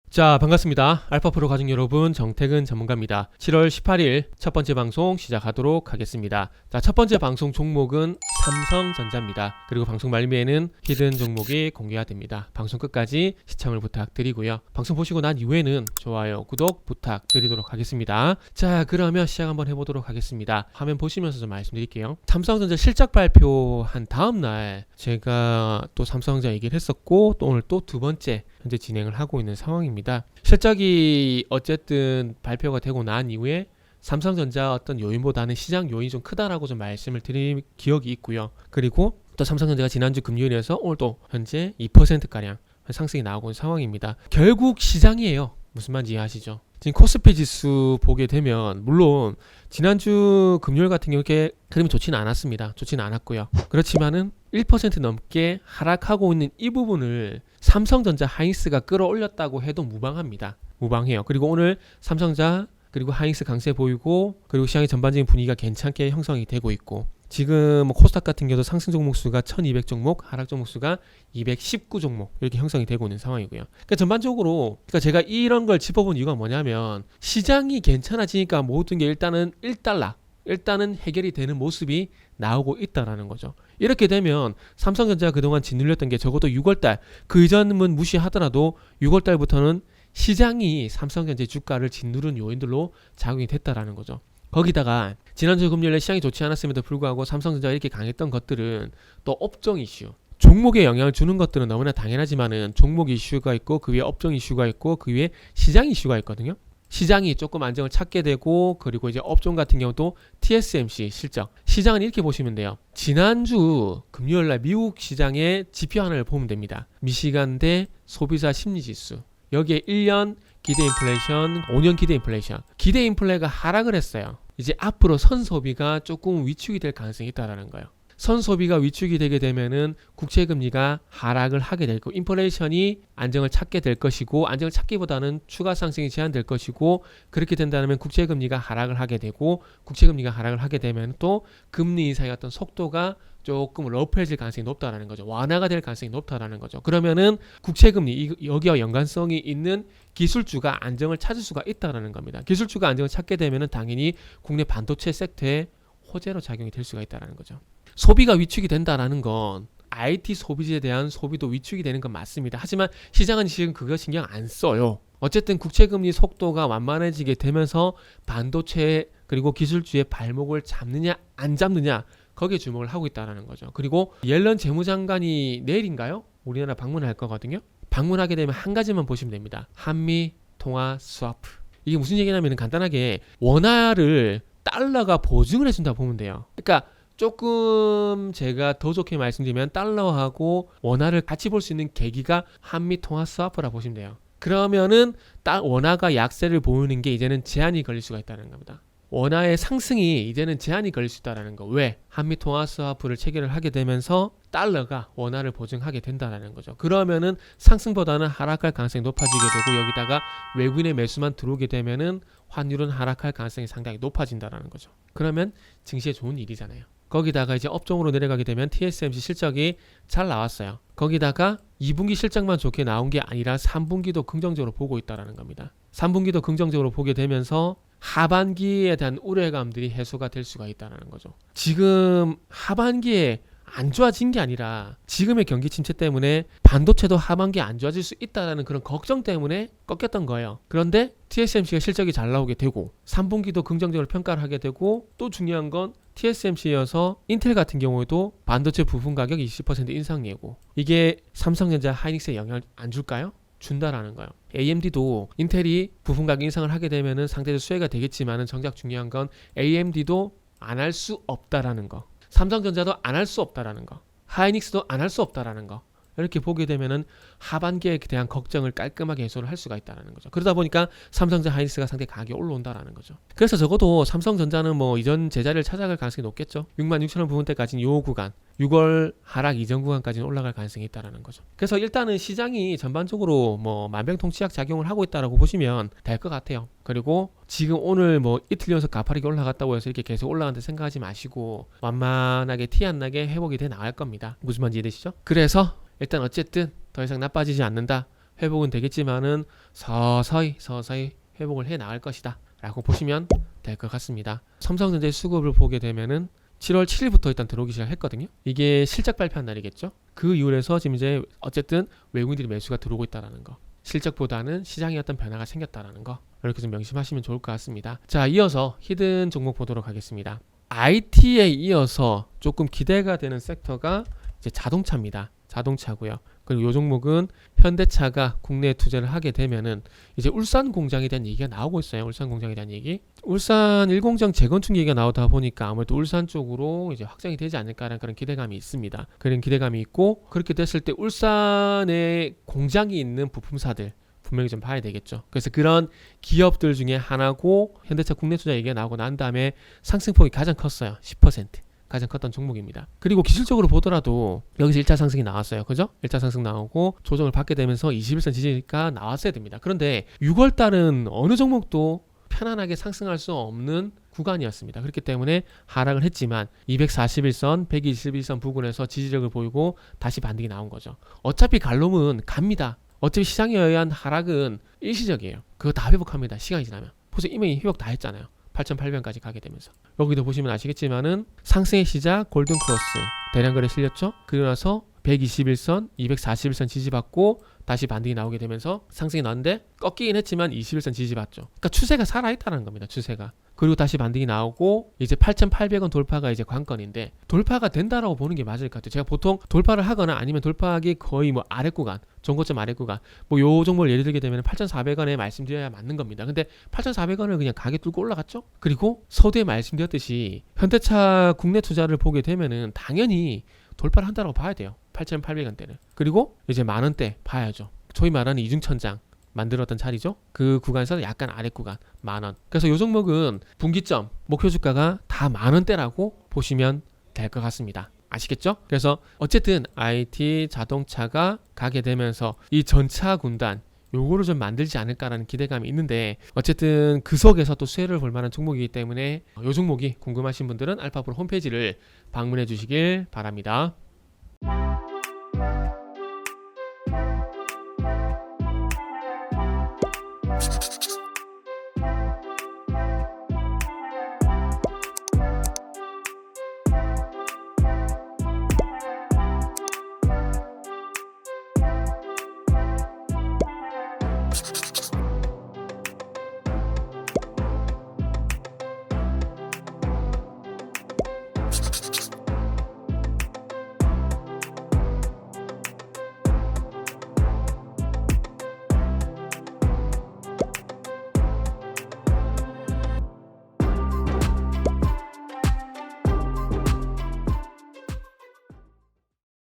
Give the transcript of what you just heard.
자, 반갑습니다. 알파프로 가족 여러분, 정태근 전문가입니다. 7월 18일 첫 번째 방송 시작하도록 하겠습니다. 자, 첫 번째 방송 종목은 삼성전자입니다. 그리고 방송 말미에는 히든 종목이 공개가 됩니다. 방송 끝까지 시청을 부탁드리고요. 방송 보시고 난 이후에는 좋아요, 구독 부탁드리도록 하겠습니다. 자, 그러면 시작 한번 해보도록 하겠습니다. 화면 보시면서 좀 말씀드릴게요. 삼성전자 실적 발표한 다음날 제가 또 삼성전자 얘기를 했었고, 또 오늘 또 두 번째 현재 진행을 하고 있는 상황입니다. 실적이 어쨌든 발표가 되고 난 이후에 삼성전자 어떤 요인보다는 시장 요인이 좀 크다라고 좀 말씀을 드린 기억이 있고요. 그리고 또 삼성전자가 지난주 금요일에서 오늘 또 현재 2%가량 상승이 나오고 있는 상황입니다. 결국 시장이에요. 무슨 말인지 이해하시죠? 지금 코스피 지수 보게 되면 물론 지난주 금요일 같은 경우 이렇게 그림이 좋지는 않았습니다. 좋지는 않았고요. 그렇지만은 1% 넘게 하락하고 있는 이 부분을 삼성전자 하이닉스가 끌어올렸다고 해도 무방합니다. 무방해요. 그리고 오늘 삼성전자 그리고 하이닉스 강세 보이고, 그리고 시장의 전반적인 분위기가 괜찮게 형성이 되고 있고, 지금 코스닥 같은 경우도 상승 종목 수가 1200 종목, 하락 종목 수가 219 종목 이렇게 형성이 되고 있는 상황이고요. 그러니까 전반적으로 제가 이런 걸 짚어본 이유가 뭐냐면, 시장이 괜찮아지니까 모든 게 일단은 1달러는 해결이 되는 모습이 나오고 있다라는 거죠. 이렇게 되면 삼성전자가 그동안 짓눌렸던 게 적어도 6월달, 그 이전은 무시하더라도 6월달부터는 시장이 삼성전자의 주가를 짓누른 요인들로 작용이 됐다라는 거죠. 거기다가 지난주 금요일에 시장이 좋지 않았음에도 불구하고 삼성전자가 이렇게 강했던 것들은 또 업종 이슈, 종목에 영향을 주는 것들은 너무나 당연하지만은 종목 이슈가 있고, 그 위에 업종 이슈가 있고, 그 위에 시장 이슈가 있거든요. 시장이 조금 안정을 찾게 되고, 그리고 이제 업종 같은 경우도 TSMC 실적, 시장은 이렇게 보시면 돼요. 지난주 금요일날 미국 시장의 지표 하나를 보면 됩니다. 미시간대 소비자 심리지수, 여기에 1년 기대 인플레이션, 5년 기대 인플레이션, 기대 인플레가 하락을 했어요. 이제 앞으로 선소비가 조금 위축이 될 가능성이 있다는 거예요. 선소비가 위축이 되게 되면은 국채금리가 하락을 하게 될 거고, 인플레이션이 안정을 찾게 될 것이고, 안정을 찾기보다는 추가 상승이 제한될 것이고, 그렇게 된다면 국채금리가 하락을 하게 되고, 국채금리가 하락을 하게 되면 또 금리 인상의 어떤 속도가 조금 러프해질 가능성이 높다라는 거죠. 완화가 될 가능성이 높다라는 거죠. 그러면은 국채금리, 여기와 연관성이 있는 기술주가 안정을 찾을 수가 있다라는 겁니다. 기술주가 안정을 찾게 되면은 당연히 국내 반도체 섹터에 호재로 작용이 될 수가 있다라는 거죠. 소비가 위축이 된다라는 건 IT 소비재에 대한 소비도 위축이 되는 건 맞습니다. 하지만 시장은 지금 그거 신경 안 써요. 어쨌든 국채금리 속도가 완만해지게 되면서 반도체 그리고 기술주의 발목을 잡느냐 안 잡느냐, 거기에 주목을 하고 있다는 거죠. 그리고 옐런 재무장관이 내일인가요? 우리나라 방문할 거거든요. 방문하게 되면 한 가지만 보시면 됩니다. 한미 통화 스와프. 이게 무슨 얘기냐면 간단하게 원화를 달러가 보증을 해준다 보면 돼요. 그러니까 조금 제가 더 좋게 말씀드리면 달러하고 원화를 같이 볼 수 있는 계기가 한미 통화 스와프라 보시면 돼요. 그러면은 원화가 약세를 보이는 게 이제는 제한이 걸릴 수가 있다는 겁니다. 원화의 상승이 이제는 제한이 걸릴 수 있다는 거. 왜? 한미 통화 스와프를 체결을 하게 되면서 달러가 원화를 보증하게 된다는 거죠. 그러면은 상승보다는 하락할 가능성이 높아지게 되고, 여기다가 외국인의 매수만 들어오게 되면은 환율은 하락할 가능성이 상당히 높아진다는 거죠. 그러면 증시에 좋은 일이잖아요. 거기다가 이제 업종으로 내려가게 되면 TSMC 실적이 잘 나왔어요. 거기다가 2분기 실적만 좋게 나온 게 아니라 3분기도 긍정적으로 보고 있다는 겁니다. 3분기도 긍정적으로 보게 되면서 하반기에 대한 우려감들이 해소가 될 수가 있다는 거죠. 지금 하반기에 안 좋아진 게 아니라 지금의 경기 침체 때문에 반도체도 하반기에 안 좋아질 수 있다는 그런 걱정 때문에 꺾였던 거예요. 그런데 TSMC가 실적이 잘 나오게 되고 3분기도 긍정적으로 평가를 하게 되고, 또 중요한 건 TSMC여서 인텔 같은 경우에도 반도체 부품 가격 20% 인상 예고, 이게 삼성전자 하이닉스에 영향을 안 줄까요? 준다라는 거예요. AMD도 인텔이 부품 가격 인상을 하게 되면은 상대적 수혜가 되겠지만은 정작 중요한 건 AMD도 안 할 수 없다라는 거, 삼성전자도 안 할 수 없다라는 거, 하이닉스도 안 할 수 없다라는 거. 이렇게 보게 되면은 하반기에 대한 걱정을 깔끔하게 해소를 할 수가 있다는 거죠. 그러다 보니까 삼성전자 하이닉스가 상당히 가격이 올라온다라는 거죠. 그래서 적어도 삼성전자는 뭐 이전 제자리를 찾아갈 가능성이 높겠죠. 66,000원 부분대까지는 요 구간, 6월 하락 이전 구간까지는 올라갈 가능성이 있다는 거죠. 그래서 일단은 시장이 전반적으로 뭐 만병통치약 작용을 하고 있다라고 보시면 될 것 같아요. 그리고 지금 오늘 뭐 이틀 연속 가파르게 올라갔다고 해서 이렇게 계속 올라간다 생각하지 마시고 완만하게 티 안 나게 회복이 돼 나갈 겁니다. 무슨 말인지 이해되시죠? 그래서 일단 어쨌든 더 이상 나빠지지 않는다. 회복은 되겠지만은 서서히 회복을 해 나갈 것이다 라고 보시면 될 것 같습니다. 삼성전자의 수급을 보게 되면은 7월 7일부터 일단 들어오기 시작했거든요. 이게 실적 발표한 날이겠죠. 그 이후에서 지금 이제 어쨌든 외국인들이 매수가 들어오고 있다라는 거, 실적보다는 시장에 어떤 변화가 생겼다라는 거, 이렇게 좀 명심하시면 좋을 것 같습니다. 자, 이어서 히든 종목 보도록 하겠습니다. IT에 이어서 조금 기대가 되는 섹터가 이제 자동차입니다. 자동차고요. 그리고 이 종목은 현대차가 국내에 투자를 하게 되면은 이제 울산 공장에 대한 얘기가 나오고 있어요. 울산 공장에 대한 얘기. 울산 1공장 재건축 얘기가 나오다 보니까 아무래도 울산 쪽으로 이제 확장이 되지 않을까라는 그런 기대감이 있습니다. 그런 기대감이 있고, 그렇게 됐을 때 울산에 공장이 있는 부품사들 분명히 좀 봐야 되겠죠. 그래서 그런 기업들 중에 하나고, 현대차 국내 투자 얘기가 나오고 난 다음에 상승폭이 가장 컸어요. 10%. 가장 컸던 종목입니다. 그리고 기술적으로 보더라도 여기서 1차 상승이 나왔어요. 그죠? 1차 상승 나오고 조정을 받게 되면서 21선 지지가 나왔어야 됩니다. 그런데 6월달은 어느 종목도 편안하게 상승할 수 없는 구간이었습니다. 그렇기 때문에 하락을 했지만 241선, 121선 부근에서 지지력을 보이고 다시 반등이 나온 거죠. 어차피 갈놈은 갑니다. 어차피 시장에 의한 하락은 일시적이에요. 그거 다 회복합니다. 시간이 지나면. 벌써 이미 회복 다 했잖아요. 8,800원까지 가게 되면서. 여기도 보시면 아시겠지만은 상승의 시작 골든 크로스 대량 거래 실렸죠. 그러고 나서 121선, 241선 지지받고 다시 반등이 나오게 되면서 상승이 나왔는데 꺾이긴 했지만 21선 지지받죠. 그러니까 추세가 살아있다는 겁니다. 추세가. 그리고 다시 반등이 나오고 이제 8,800원 돌파가 이제 관건인데, 돌파가 된다라고 보는 게 맞을 것 같아요. 제가 보통 돌파를 하거나 아니면 돌파하기 거의 뭐 아래 구간, 전고점 아래 구간, 뭐 요 종목을 예를 들게 되면 8,400원에 말씀드려야 맞는 겁니다. 근데 8,400원을 그냥 가게 뚫고 올라갔죠. 그리고 서두에 말씀드렸듯이 현대차 국내 투자를 보게 되면은 당연히 돌파를 한다고 봐야 돼요. 8,800원대를. 그리고 이제 만원대 봐야죠. 소위 말하는 이중천장 만들었던 자리죠. 그 구간에서 약간 아래 구간 만원. 그래서 이 종목은 분기점 목표 주가가 다 만원대라고 보시면 될 것 같습니다. 아시겠죠? 그래서 어쨌든 IT 자동차가 가게 되면서 이 전차 군단 요거를 좀 만들지 않을까라는 기대감이 있는데, 어쨌든 그 속에서 또 수혜를 볼 만한 종목이기 때문에 이 종목이 궁금하신 분들은 알파프로 홈페이지를 방문해 주시길 바랍니다.